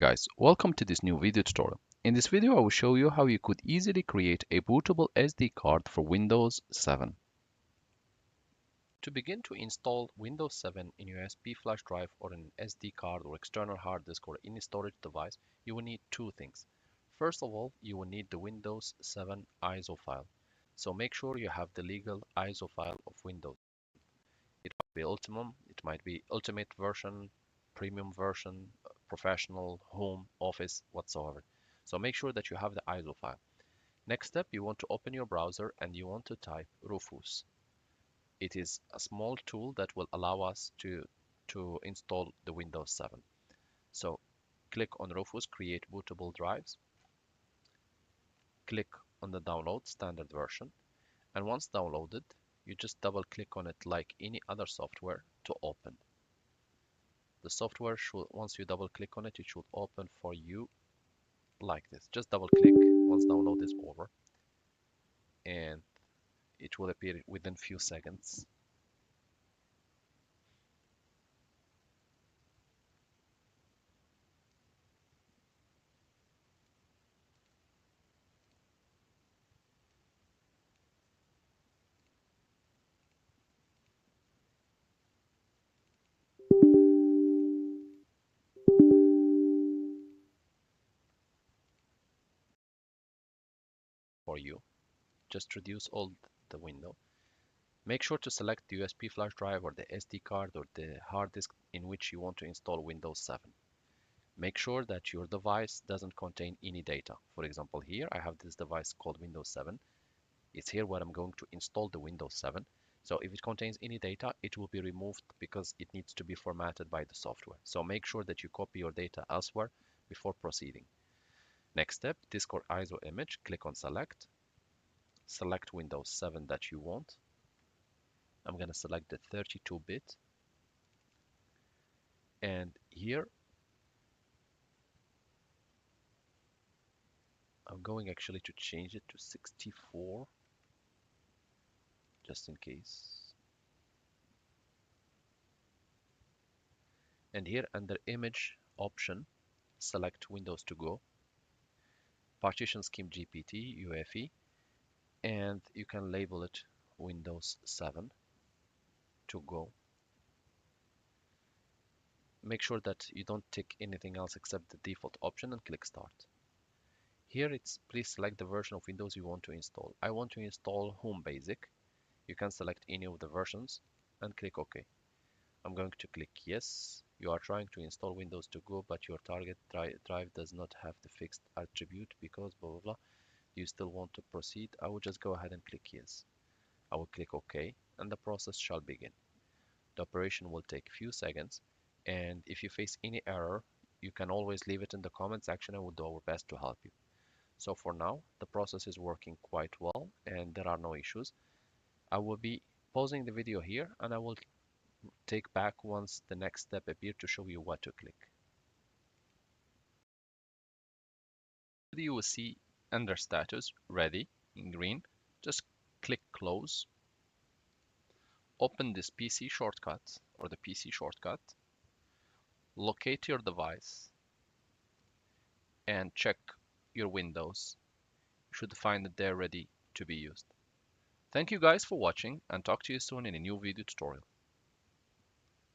Guys, welcome to this new video tutorial. In this video, I will show you how you could easily create a bootable SD card for Windows 7. To begin to install Windows 7 in your USB flash drive or an SD card or external hard disk or any storage device, you will need two things. First of all, you will need the Windows 7 ISO file. So make sure you have the legal ISO file of Windows. It might be Ultimum, it might be Ultimate version, Premium version, Professional, Home, Office, whatsoever. So make sure that you have the ISO file. Next step, you want to open your browser and you want to type Rufus. It is a small tool that will allow us to install the Windows 7. So click on Rufus, create bootable drives. Click on the download standard version. And once downloaded, you just double click on it like any other software to open. The software should, once you double click on it, it should open for you like this. Just double click once download is over and it will appear within few seconds. For you. Just reduce all the window. Make sure to select the USB flash drive or the SD card or the hard disk in which you want to install Windows 7. Make sure that your device doesn't contain any data. For example, here I have this device called Windows 7. It's here where I'm going to install the Windows 7. So if it contains any data, it will be removed because it needs to be formatted by the software. So make sure that you copy your data elsewhere before proceeding. Next step, disk or ISO image, click on select. Select Windows 7 that you want. I'm going to select the 32-bit. And here, I'm going actually to change it to 64, just in case. And here under image option, select Windows to go, partition scheme GPT, UEFI, and you can label it Windows 7 to go. Make sure that you don't tick anything else except the default option and click start. Here it's please select the version of Windows you want to install. I want to install Home Basic. You can select any of the versions and click OK. I'm going to click yes. You are trying to install Windows to go, but your target drive does not have the fixed attribute because blah blah blah. Do you still want to proceed? I will just go ahead and click yes. I will click OK and the process shall begin. The operation will take a few seconds, and if you face any error, you can always leave it in the comment section and we'll do our best to help you. So for now, the process is working quite well and there are no issues. I will be pausing the video here and I will take back once the next step appears to show you what to click. You will see under status ready in green. Just click close. Open this PC shortcut or the PC shortcut. Locate your device and check your Windows. You should find it there ready to be used. Thank you guys for watching and talk to you soon in a new video tutorial.